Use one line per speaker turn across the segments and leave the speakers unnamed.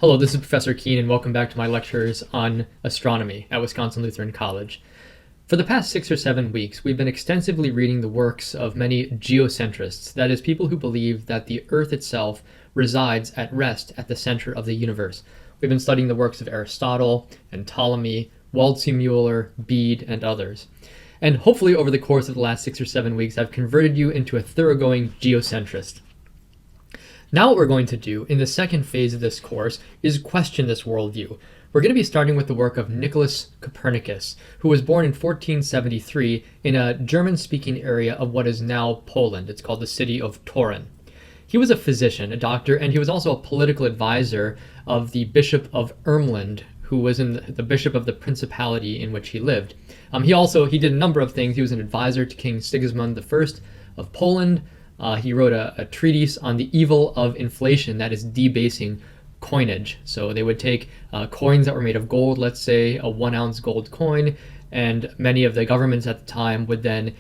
Hello, this is Professor Kuehn, and welcome back to my lectures on astronomy at Wisconsin Lutheran College. For the past 6 or 7 weeks, we've been extensively reading the works of many geocentrists, that is, people who believe that the Earth itself resides at rest at the center of the universe. We've been studying the works of Aristotle and Ptolemy, Waldseemüller, Bede, and others. And hopefully over the course of the last 6 or 7 weeks, I've converted you into a thoroughgoing geocentrist. Now what we're going to do in the second phase of this course is question this worldview. We're going to be starting with the work of Nicholas Copernicus, who was born in 1473 in a German-speaking area of what is now Poland. It's called the city of Torun. He was a physician, a doctor, and he was also a political advisor of the Bishop of Ermland, who was the bishop of the principality in which he lived. He did a number of things. He was an advisor to King Sigismund I of Poland. He wrote a treatise on the evil of inflation, that is debasing coinage. So they would take coins that were made of gold, let's say a 1-ounce gold coin, and many of the governments at the time would then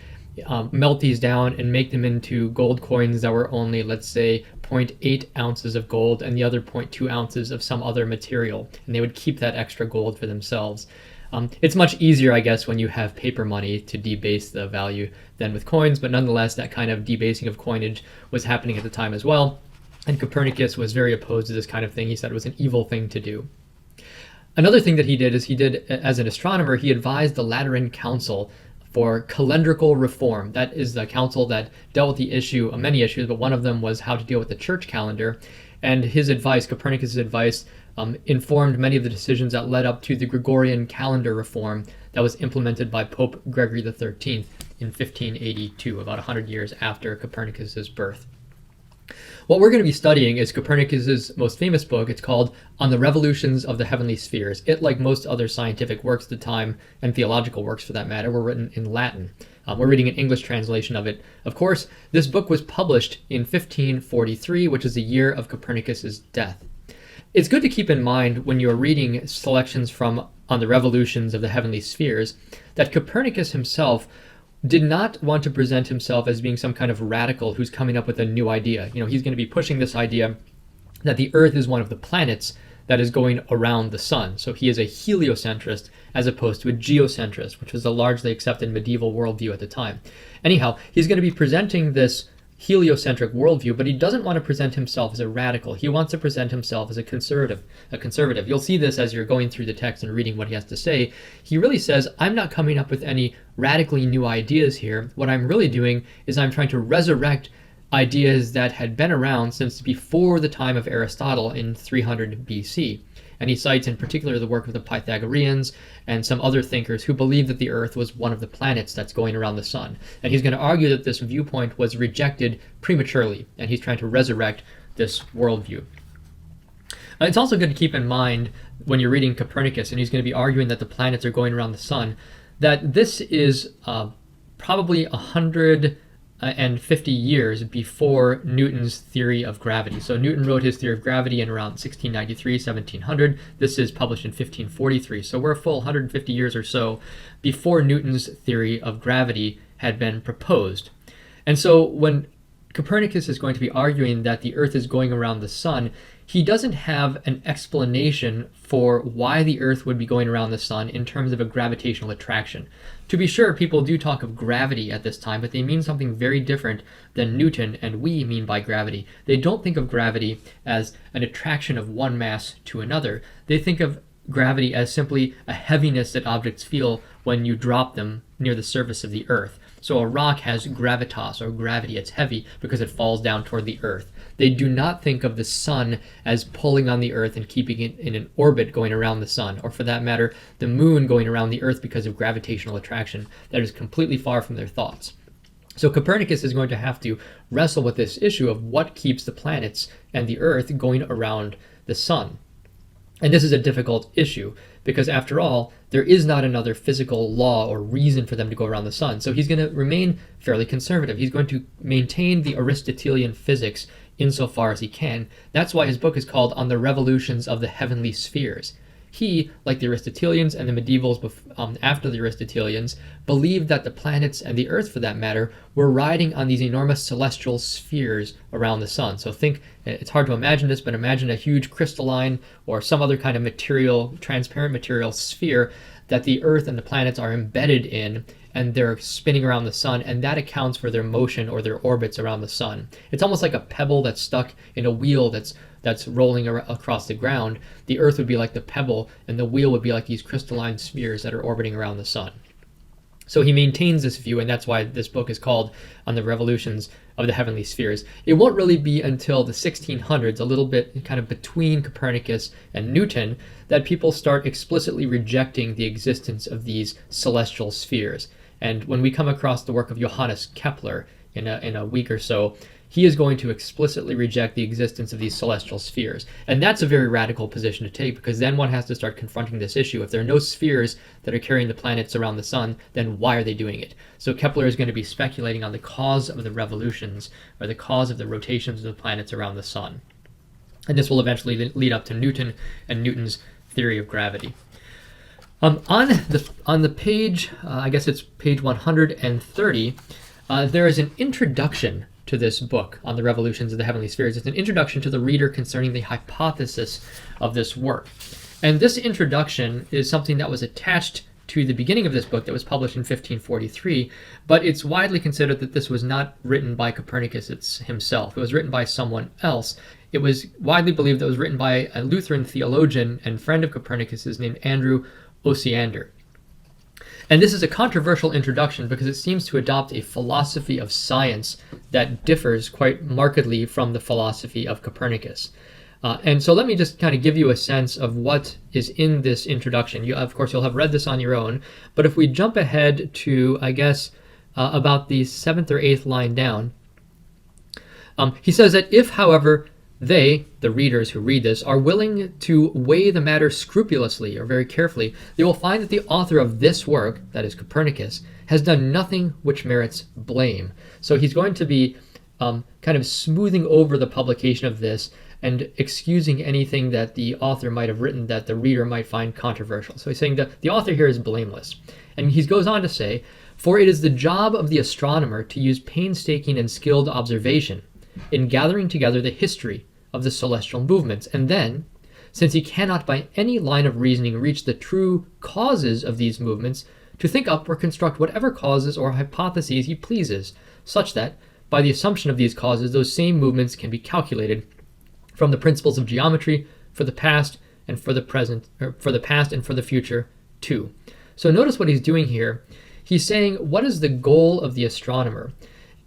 melt these down and make them into gold coins that were only, let's say, 0.8 ounces of gold and the other 0.2 ounces of some other material. And they would keep that extra gold for themselves. It's much easier, I guess, when you have paper money to debase the value than with coins, but nonetheless, that kind of debasing of coinage was happening at the time as well. And Copernicus was very opposed to this kind of thing. He said it was an evil thing to do. Another thing that he did as an astronomer, he advised the Lateran Council for calendrical reform. That is the council that dealt with the issue, many issues, but one of them was how to deal with the church calendar. And his advice, Copernicus' advice, informed many of the decisions that led up to the Gregorian calendar reform that was implemented by Pope Gregory XIII in 1582, about 100 years after Copernicus' birth. What we're going to be studying is Copernicus' most famous book. It's called On the Revolutions of the Heavenly Spheres. It, like most other scientific works at the time, and theological works for that matter, were written in Latin. We're reading an English translation of it. Of course, this book was published in 1543, which is the year of Copernicus' death. It's good to keep in mind when you're reading selections from On the Revolutions of the Heavenly Spheres that Copernicus himself did not want to present himself as being some kind of radical who's coming up with a new idea. He's going to be pushing this idea that the Earth is one of the planets that is going around the sun. So he is a heliocentrist as opposed to a geocentrist, which was a largely accepted medieval worldview at the time. Anyhow, he's going to be presenting this heliocentric worldview, but he doesn't want to present himself as a radical. He wants to present himself as a conservative. You'll see this as you're going through the text and reading what he has to say. He really says, I'm not coming up with any radically new ideas here. What I'm really doing is I'm trying to resurrect ideas that had been around since before the time of Aristotle in 300 BC. And he cites in particular the work of the Pythagoreans and some other thinkers who believed that the Earth was one of the planets that's going around the sun. And he's going to argue that this viewpoint was rejected prematurely, and he's trying to resurrect this worldview. It's also good to keep in mind when you're reading Copernicus, and he's going to be arguing that the planets are going around the sun, that this is probably 150 years before Newton's theory of gravity. So Newton wrote his theory of gravity in around 1693, 1700. This is published in 1543. So we're a full 150 years or so before Newton's theory of gravity had been proposed. And so when Copernicus is going to be arguing that the Earth is going around the sun, he doesn't have an explanation for why the Earth would be going around the sun in terms of a gravitational attraction. To be sure, people do talk of gravity at this time, but they mean something very different than Newton and we mean by gravity. They don't think of gravity as an attraction of one mass to another. They think of gravity as simply a heaviness that objects feel when you drop them near the surface of the Earth. So a rock has gravitas, or gravity. It's heavy because it falls down toward the Earth. They do not think of the sun as pulling on the Earth and keeping it in an orbit going around the sun, or for that matter, the moon going around the Earth because of gravitational attraction. That is completely far from their thoughts. So Copernicus is going to have to wrestle with this issue of what keeps the planets and the Earth going around the sun. And this is a difficult issue because, after all, there is not another physical law or reason for them to go around the sun. So he's going to remain fairly conservative. He's going to maintain the Aristotelian physics insofar as he can. That's why his book is called On the Revolutions of the Heavenly Spheres. he, like the Aristotelians and the medievals after the Aristotelians, believed that the planets and the Earth, for that matter, were riding on these enormous celestial spheres around the sun. So think, it's hard to imagine this, but imagine a huge crystalline or some other kind of material, transparent material sphere that the Earth and the planets are embedded in, and they're spinning around the sun, and that accounts for their motion or their orbits around the sun. It's almost like a pebble that's stuck in a wheel that's rolling across the ground. The Earth would be like the pebble, and the wheel would be like these crystalline spheres that are orbiting around the sun. So he maintains this view, and that's why this book is called On the Revolutions of the Heavenly Spheres. It won't really be until the 1600s, a little bit kind of between Copernicus and Newton, that people start explicitly rejecting the existence of these celestial spheres. And when we come across the work of Johannes Kepler in a week or so, he is going to explicitly reject the existence of these celestial spheres. And that's a very radical position to take, because then one has to start confronting this issue. If there are no spheres that are carrying the planets around the sun, then why are they doing it? So Kepler is going to be speculating on the cause of the revolutions, or the cause of the rotations of the planets around the sun. And this will eventually lead up to Newton and Newton's theory of gravity. On the page, I guess it's page 130, there is an introduction to this book on the revolutions of the heavenly spheres. It's an introduction to the reader concerning the hypothesis of this work. And this introduction is something that was attached to the beginning of this book that was published in 1543, but it's widely considered that this was not written by Copernicus himself. It was written by someone else. It was widely believed that it was written by a Lutheran theologian and friend of Copernicus's named Andrew Osiander. And this is a controversial introduction because it seems to adopt a philosophy of science that differs quite markedly from the philosophy of Copernicus. And so let me just kind of give you a sense of what is in this introduction. Of course, you'll have read this on your own, but if we jump ahead to, I guess, about the 7th or 8th line down, he says that if, however, they, the readers who read this, are willing to weigh the matter scrupulously or very carefully, they will find that the author of this work, that is Copernicus, has done nothing which merits blame. So he's going to be kind of smoothing over the publication of this and excusing anything that the author might have written that the reader might find controversial. So he's saying that the author here is blameless. And he goes on to say, "For it is the job of the astronomer to use painstaking and skilled observation in gathering together the history of the celestial movements, and then, since he cannot by any line of reasoning reach the true causes of these movements, to think up or construct whatever causes or hypotheses he pleases, such that, by the assumption of these causes, those same movements can be calculated from the principles of geometry for the past and for the present, or for the past and for the future too." So notice what he's doing here. He's saying, what is the goal of the astronomer?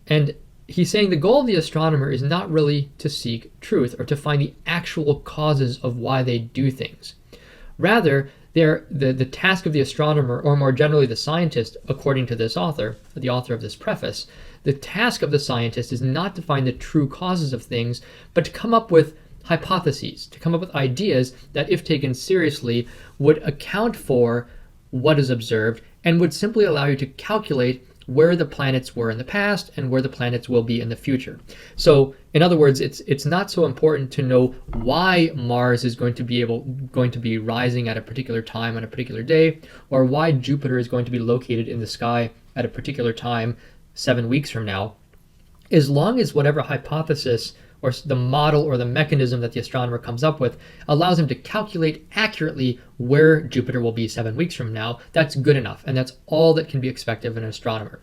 And he's saying the goal of the astronomer is not really to seek truth or to find the actual causes of why they do things. Rather, the task of the astronomer, or more generally the scientist, according to this author, the author of this preface, the task of the scientist is not to find the true causes of things, but to come up with hypotheses, to come up with ideas that, if taken seriously, would account for what is observed and would simply allow you to calculate where the planets were in the past and where the planets will be in the future. So, in other words, it's not so important to know why Mars is going to be rising at a particular time on a particular day, or why Jupiter is going to be located in the sky at a particular time 7 weeks from now, as long as whatever hypothesis or the model or the mechanism that the astronomer comes up with allows him to calculate accurately where Jupiter will be 7 weeks from now, that's good enough, and that's all that can be expected of an astronomer.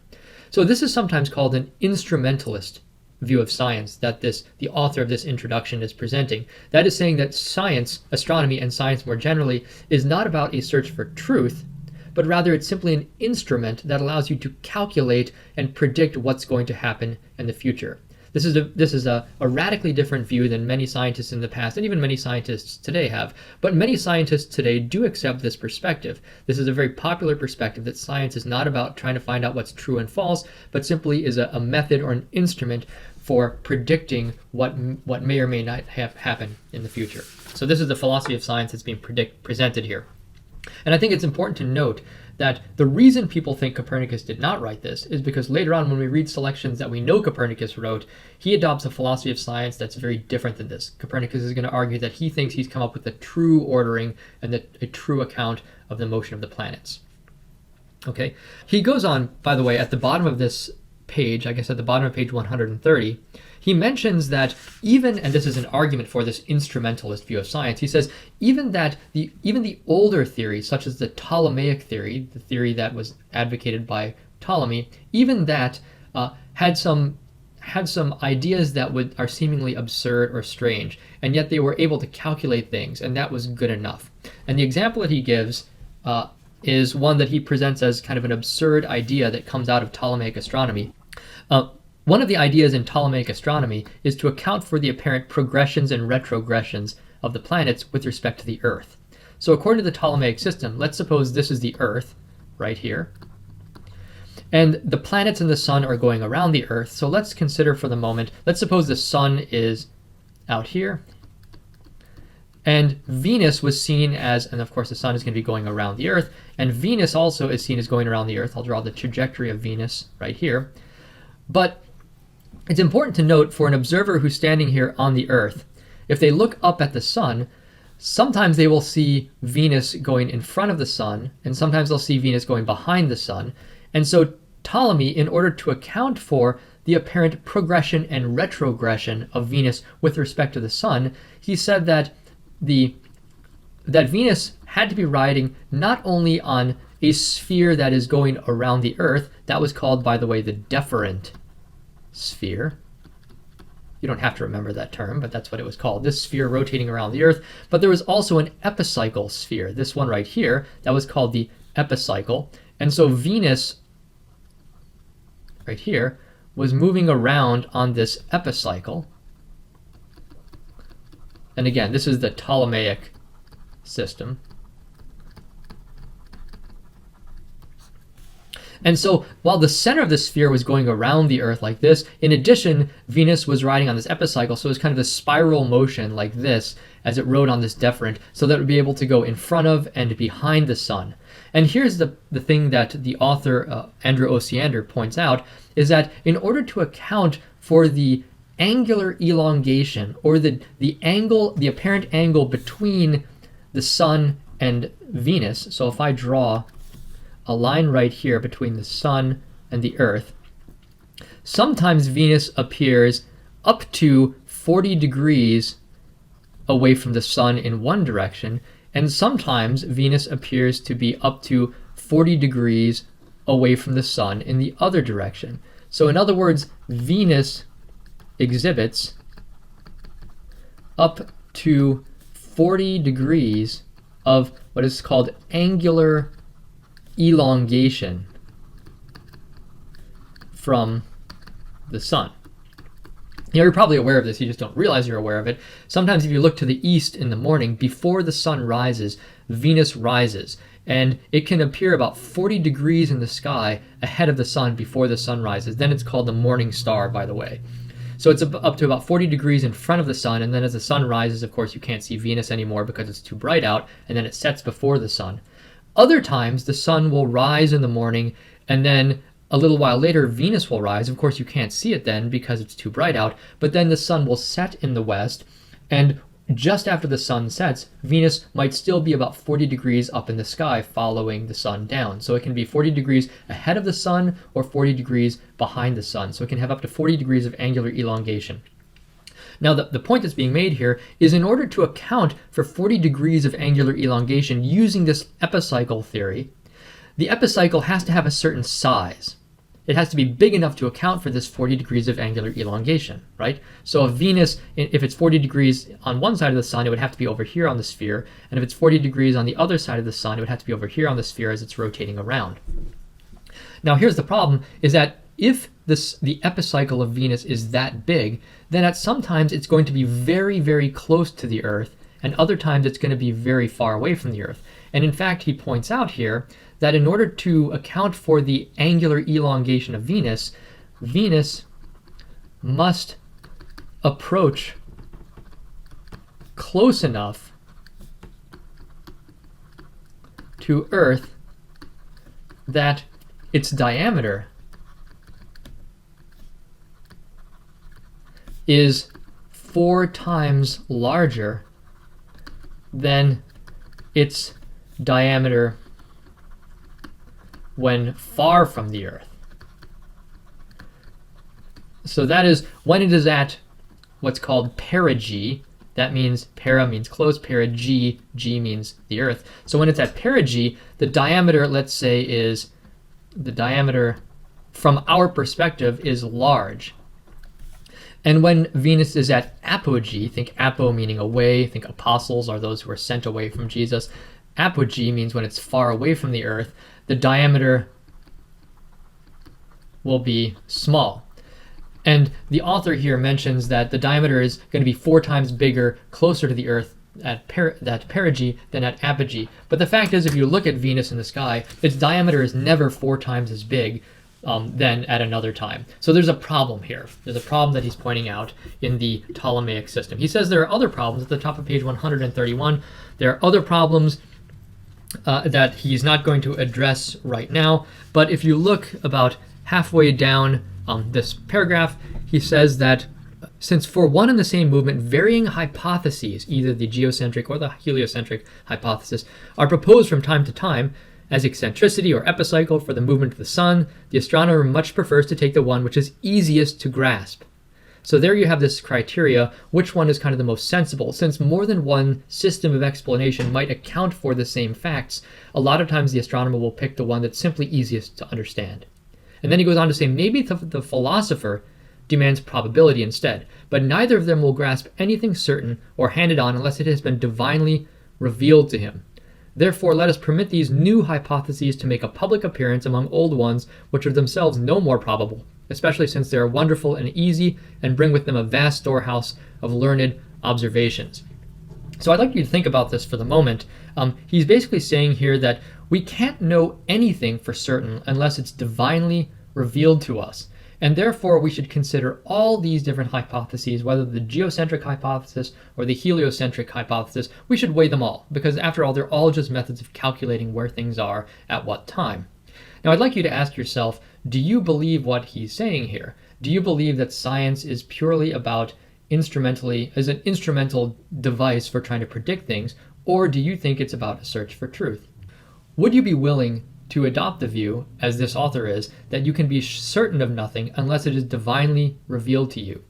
So this is sometimes called an instrumentalist view of science that the author of this introduction is presenting. That is saying that science, astronomy and science more generally, is not about a search for truth, but rather it's simply an instrument that allows you to calculate and predict what's going to happen in the future. This is a radically different view than many scientists in the past, and even many scientists today have. But many scientists today do accept this perspective. This is a very popular perspective that science is not about trying to find out what's true and false, but simply is a method or an instrument for predicting what may or may not happen in the future. So this is the philosophy of science that's being presented here. And I think it's important to note that the reason people think Copernicus did not write this is because later on, when we read selections that we know Copernicus wrote, he adopts a philosophy of science that's very different than this. Copernicus is going to argue that he thinks he's come up with a true ordering and a true account of the motion of the planets. Okay, he goes on, by the way, at the bottom of this page, I guess at the bottom of page 130, he mentions that even, and this is an argument for this instrumentalist view of science, he says even the older theories, such as the Ptolemaic theory, the theory that was advocated by Ptolemy, even that had some ideas that are seemingly absurd or strange, and yet they were able to calculate things, and that was good enough. And the example that he gives is one that he presents as kind of an absurd idea that comes out of Ptolemaic astronomy. One of the ideas in Ptolemaic astronomy is to account for the apparent progressions and retrogressions of the planets with respect to the Earth. So according to the Ptolemaic system, let's suppose this is the Earth right here, and the planets and the sun are going around the Earth. So let's consider for the moment, let's suppose the sun is out here, and Venus was seen as, and of course the sun is going to be going around the Earth, and Venus also is seen as going around the Earth. I'll draw the trajectory of Venus right here. But it's important to note, for an observer who's standing here on the Earth, if they look up at the sun, sometimes they will see Venus going in front of the sun, and sometimes they'll see Venus going behind the sun. And so Ptolemy, in order to account for the apparent progression and retrogression of Venus with respect to the sun, he said that that Venus had to be riding not only on a sphere that is going around the Earth, that was called, by the way, the deferent sphere. You don't have to remember that term, but that's what it was called, this sphere rotating around the Earth. But there was also an epicycle sphere, this one right here, that was called the epicycle. And so Venus, right here, was moving around on this epicycle. And again, this is the Ptolemaic system. And so while the center of the sphere was going around the Earth like this, in addition, Venus was riding on this epicycle, so it was kind of a spiral motion like this as it rode on this deferent, so that it would be able to go in front of and behind the sun. And here's the thing that the author, Andrew Osiander, points out, is that in order to account for the angular elongation, or the apparent angle between the sun and Venus, so if I draw a line right here between the sun and the Earth, sometimes Venus appears up to 40 degrees away from the sun in one direction, and sometimes Venus appears to be up to 40 degrees away from the sun in the other direction. So in other words, Venus exhibits up to 40 degrees of what is called angular elongation from the sun. You're probably aware of this, you just don't realize you're aware of it. Sometimes if you look to the east in the morning, before the sun rises, Venus rises, and it can appear about 40 degrees in the sky ahead of the sun before the sun rises. Then it's called the morning star, by the way. So it's up to about 40 degrees in front of the sun, and then as the sun rises, of course, you can't see Venus anymore because it's too bright out, and then it sets before the sun. Other times, the sun will rise in the morning, and then a little while later, Venus will rise. Of course, you can't see it then because it's too bright out, but then the sun will set in the west, and just after the sun sets, Venus might still be about 40 degrees up in the sky following the sun down. So it can be 40 degrees ahead of the sun or 40 degrees behind the sun. So it can have up to 40 degrees of angular elongation. Now, the point that's being made here is, in order to account for 40 degrees of angular elongation using this epicycle theory, the epicycle has to have a certain size. It has to be big enough to account for this 40 degrees of angular elongation, right? So if Venus, if it's 40 degrees on one side of the sun, it would have to be over here on the sphere. And if it's 40 degrees on the other side of the sun, it would have to be over here on the sphere as it's rotating around. Now, here's the problem, is that if the epicycle of Venus is that big, then at some times it's going to be very, very close to the Earth, and other times it's going to be very far away from the Earth. And in fact, he points out here that in order to account for the angular elongation of Venus, Venus must approach close enough to Earth that its diameter is 4 times larger than its diameter when far from the Earth. So that is when it is at what's called perigee. That means para means close, perigee, g means the Earth. So when it's at perigee, the diameter, let's say, is the diameter from our perspective is large. And when Venus is at apogee, think apo meaning away, think apostles are those who are sent away from Jesus. Apogee means when it's far away from the Earth, the diameter will be small. And the author here mentions that the diameter is going to be 4 times bigger closer to the Earth at perigee than at apogee. But the fact is, if you look at Venus in the sky, its diameter is never 4 times as big than at another time. So there's a problem here. There's a problem that he's pointing out in the Ptolemaic system. He says there are other problems at the top of page 131. There are other problems that he's not going to address right now. But if you look about halfway down this paragraph, he says that since for one and the same movement, varying hypotheses, either the geocentric or the heliocentric hypothesis, are proposed from time to time as eccentricity or epicycle for the movement of the sun, the astronomer much prefers to take the one which is easiest to grasp. So there you have this criteria, which one is kind of the most sensible. Since more than one system of explanation might account for the same facts, a lot of times the astronomer will pick the one that's simply easiest to understand. And then he goes on to say maybe the philosopher demands probability instead, but neither of them will grasp anything certain or handed on unless it has been divinely revealed to him. Therefore, let us permit these new hypotheses to make a public appearance among old ones which are themselves no more probable, especially since they are wonderful and easy and bring with them a vast storehouse of learned observations. So I'd like you to think about this for the moment. He's basically saying here that we can't know anything for certain unless it's divinely revealed to us. And therefore, we should consider all these different hypotheses, whether the geocentric hypothesis or the heliocentric hypothesis. We should weigh them all, because after all, they're all just methods of calculating where things are at what time. Now, I'd like you to ask yourself, do you believe what he's saying here? Do you believe that science is purely about as an instrumental device for trying to predict things, or do you think it's about a search for truth? Would you be willing to adopt the view, as this author is, that you can be certain of nothing unless it is divinely revealed to you?